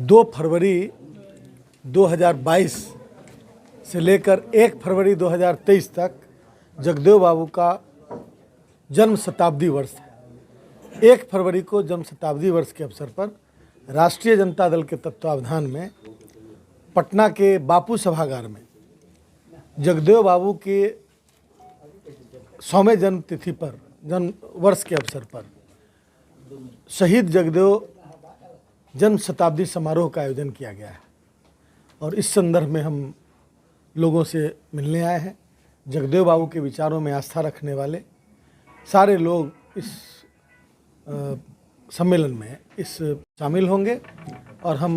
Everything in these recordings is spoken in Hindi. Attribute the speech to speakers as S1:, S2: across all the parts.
S1: 2 फरवरी 2022 से लेकर 1 फरवरी 2023 तक जगदेव बाबू का जन्म शताब्दी वर्ष है। 1 फरवरी को जन्म शताब्दी वर्ष के अवसर पर राष्ट्रीय जनता दल के तत्वावधान में पटना के बापू सभागार में जगदेव बाबू के 100वें जन्म तिथि पर जन्म वर्ष के अवसर पर शहीद जगदेव जन्म शताब्दी समारोह का आयोजन किया गया है और इस संदर्भ में हम लोगों से मिलने आए हैं। जगदेव बाबू के विचारों में आस्था रखने वाले सारे लोग इस सम्मेलन में शामिल होंगे और हम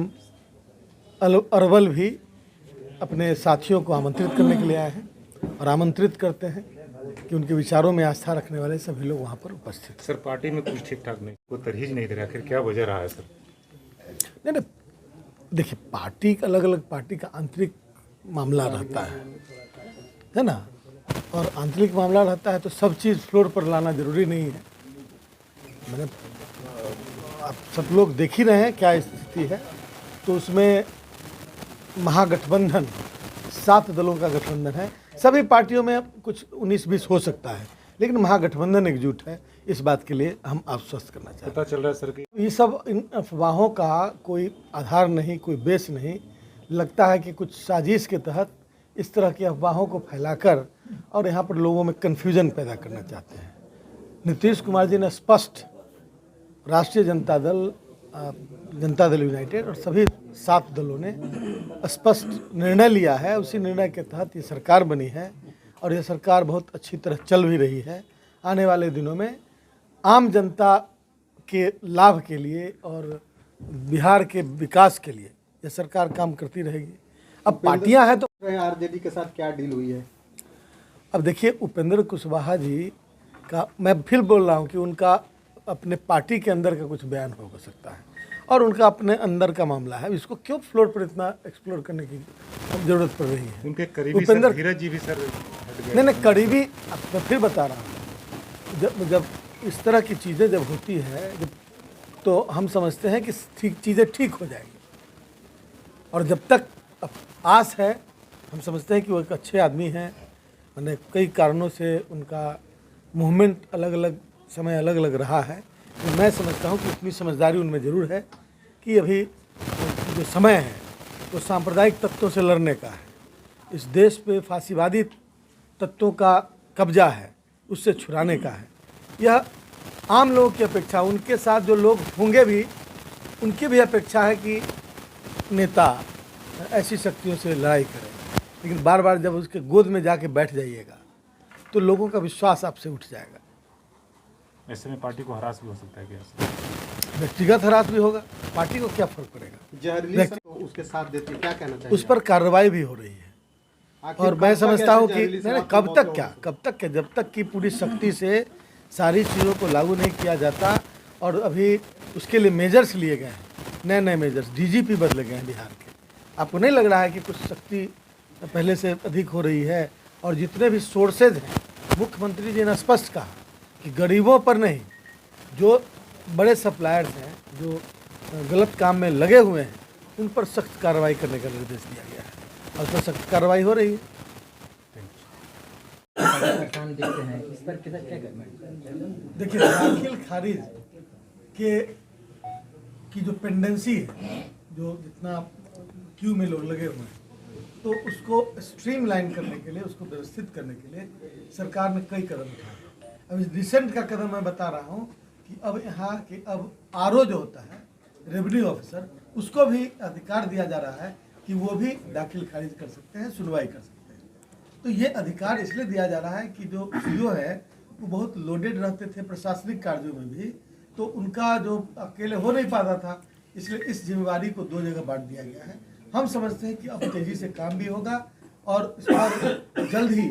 S1: अरवल भी अपने साथियों को आमंत्रित करने के लिए आए हैं और आमंत्रित करते हैं कि उनके विचारों में आस्था रखने वाले सभी लोग वहाँ पर उपस्थित।
S2: सर, पार्टी में कुछ ठीक ठाक नहीं, कोई तरहीज नहीं दे रहा, आखिर क्या वजह रहा है सर?
S1: नहीं, देखिए, पार्टी अलग अलग पार्टी का आंतरिक मामला रहता है ना, और आंतरिक मामला रहता है तो सब चीज़ फ्लोर पर लाना जरूरी नहीं है। मैंने आप सब लोग देख ही रहे हैं क्या स्थिति है। तो उसमें महागठबंधन 7 दलों का गठबंधन है। सभी पार्टियों में कुछ 19-20 हो सकता है, लेकिन महागठबंधन एकजुट है। इस बात के लिए हम आश्वस्त करना चाहते हैं।
S2: पता चल रहा है सर कि
S1: ये सब इन अफवाहों का कोई आधार नहीं, कोई बेस नहीं। लगता है कि कुछ साजिश के तहत इस तरह की अफवाहों को फैलाकर और यहाँ पर लोगों में कन्फ्यूजन पैदा करना चाहते हैं। नीतीश कुमार जी ने स्पष्ट राष्ट्रीय जनता दल यूनाइटेड और सभी 7 दलों ने स्पष्ट निर्णय लिया है। उसी निर्णय के तहत ये सरकार बनी है और ये सरकार बहुत अच्छी तरह चल भी रही है। आने वाले दिनों में आम जनता के लाभ के लिए और बिहार के विकास के लिए ये सरकार काम करती रहेगी। अब पार्टियां हैं तो
S3: आरजेडी के साथ क्या डील हुई है?
S1: अब देखिए, उपेंद्र कुशवाहा जी का मैं फिर बोल रहा हूं कि उनका अपने पार्टी के अंदर का कुछ बयान हो सकता है और उनका अपने अंदर का मामला है। इसको क्यों फ्लोर पर इतना एक्सप्लोर करने की जरूरत पड़ रही है?
S2: उनके करीबी
S1: उपेंद्र
S2: धीरज जी भी सर
S1: नहीं, करीबी, मैं फिर बता रहा हूँ, जब इस तरह की चीज़ें जब होती है तो हम समझते हैं कि चीज़ें ठीक हो जाएंगी। और जब तक आस है, हम समझते हैं कि वो एक अच्छे आदमी हैं। मैंने कई कारणों से उनका मूवमेंट अलग अलग समय अलग अलग रहा है, तो मैं समझता हूँ कि इतनी समझदारी उनमें ज़रूर है कि अभी जो समय है वो सांप्रदायिक तत्वों से लड़ने का है। इस देश पे फांसीवादी तत्वों का कब्जा है, उससे छुड़ाने का है। यह आम लोगों की अपेक्षा, उनके साथ जो लोग होंगे भी, उनकी भी अपेक्षा है कि नेता ऐसी शक्तियों से लड़ाई करें। लेकिन बार बार जब उसके गोद में जाके बैठ जाइएगा तो लोगों का विश्वास आपसे उठ जाएगा।
S2: ऐसे में पार्टी को हरास भी हो सकता है क्या?
S1: व्यक्तिगत हरास भी होगा, पार्टी को क्या फर्क पड़ेगा?
S3: तो उसके साथ देते क्या कहना चाहिए?
S1: उस पर कार्रवाई भी हो रही है और मैं समझता हूँ कि नहीं, कब तक क्या, जब तक कि पूरी शक्ति से सारी चीज़ों को लागू नहीं किया जाता। और अभी उसके लिए मेजर्स लिए गए हैं, नए मेजर्स, डीजीपी बदले गए हैं बिहार के। आपको नहीं लग रहा है कि कुछ शक्ति पहले से अधिक हो रही है? और जितने भी सोर्सेज हैं, मुख्यमंत्री जी ने स्पष्ट कहा कि गरीबों पर नहीं, जो बड़े सप्लायर्स हैं, जो गलत काम में लगे हुए हैं, उन पर सख्त कार्रवाई करने का निर्देश दिया गया है और उस पर सख्त कार्रवाई हो रही है।
S3: इस पर क्या करना है?
S1: देखिए, दाखिल खारिज की जो पेंडेंसी है, जो जितना क्यू में लोग लगे हुए हैं, तो उसको स्ट्रीमलाइन करने के लिए, उसको व्यवस्थित करने के लिए सरकार ने कई कदम उठाए। अब इस रिसेंट का कदम मैं बता रहा हूँ कि अब यहाँ के आरओ जो होता है, रेवेन्यू ऑफिसर, उसको भी अधिकार दिया जा रहा है कि वो भी दाखिल खारिज कर सकते हैं, सुनवाई कर सकते हैं। तो ये अधिकार इसलिए दिया जा रहा है कि जो सीओ है वो बहुत लोडेड रहते थे प्रशासनिक कार्यों में भी, तो उनका जो अकेले हो नहीं पाता था, इसलिए इस जिम्मेवारी को 2 जगह बांट दिया गया है। हम समझते हैं कि अब तेज़ी से काम भी होगा और इस पर जल्द ही,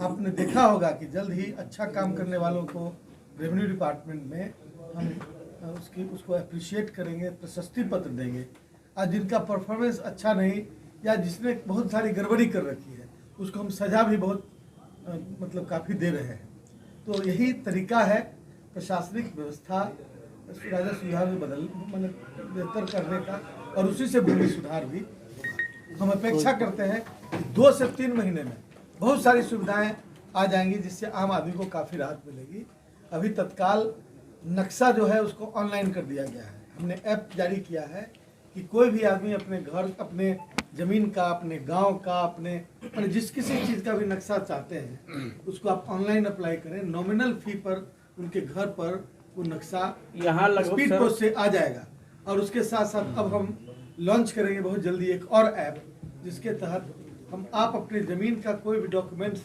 S1: आपने देखा होगा कि जल्द ही अच्छा काम करने वालों को रेवेन्यू डिपार्टमेंट में हम उसको अप्रिशिएट करेंगे, प्रशस्ति पत्र देंगे। और जिनका परफॉर्मेंस अच्छा नहीं या जिसने बहुत सारी गड़बड़ी कर रखी है, उसको हम सज़ा भी बहुत मतलब काफ़ी दे रहे हैं। तो यही तरीका है प्रशासनिक व्यवस्था राजस्व विभाग में बेहतर करने का। और उसी से भूमि सुधार भी होगा। हम अपेक्षा करते हैं कि 2 से 3 महीने में बहुत सारी सुविधाएं आ जाएंगी, जिससे आम आदमी को काफ़ी राहत मिलेगी। अभी तत्काल नक्शा जो है उसको ऑनलाइन कर दिया गया है। हमने ऐप जारी किया है कि कोई भी आदमी अपने घर, अपने ज़मीन का, अपने गांव का, अपने जिस किसी चीज़ का भी नक्शा चाहते हैं उसको आप ऑनलाइन अप्लाई करें। नॉमिनल फी पर उनके घर पर वो नक्शा
S4: यहाँ लगभग
S1: स्पीड
S4: सर
S1: पोस्ट से आ जाएगा। और उसके साथ साथ अब हम लॉन्च करेंगे बहुत जल्दी एक और ऐप, जिसके तहत आप अपनी ज़मीन का कोई भी डॉक्यूमेंट्स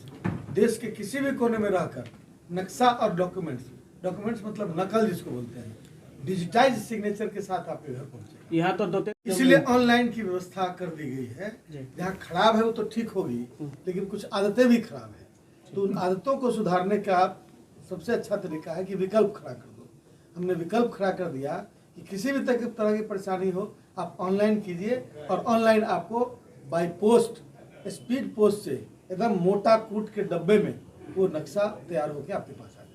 S1: देश के किसी भी कोने में रहकर नक्शा और डॉक्यूमेंट्स मतलब नकल जिसको बोलते हैं, डिजिटाइज सिग्नेचर के साथ आपके घर पहुंचे।
S4: यहाँ तो 2-3
S1: इसलिए ऑनलाइन की व्यवस्था कर दी गई है। जहाँ खराब है वो तो ठीक होगी, लेकिन कुछ आदतें भी खराब है, तो उन आदतों को सुधारने का सबसे अच्छा तरीका है कि विकल्प खड़ा कर दो। हमने विकल्प खड़ा कर दिया कि किसी भी तरह की परेशानी हो आप ऑनलाइन कीजिए, और ऑनलाइन आपको बाय पोस्ट, स्पीड पोस्ट से एकदम मोटा कूट के डब्बे में वो नक्शा तैयार होकर आपके पास आएगा।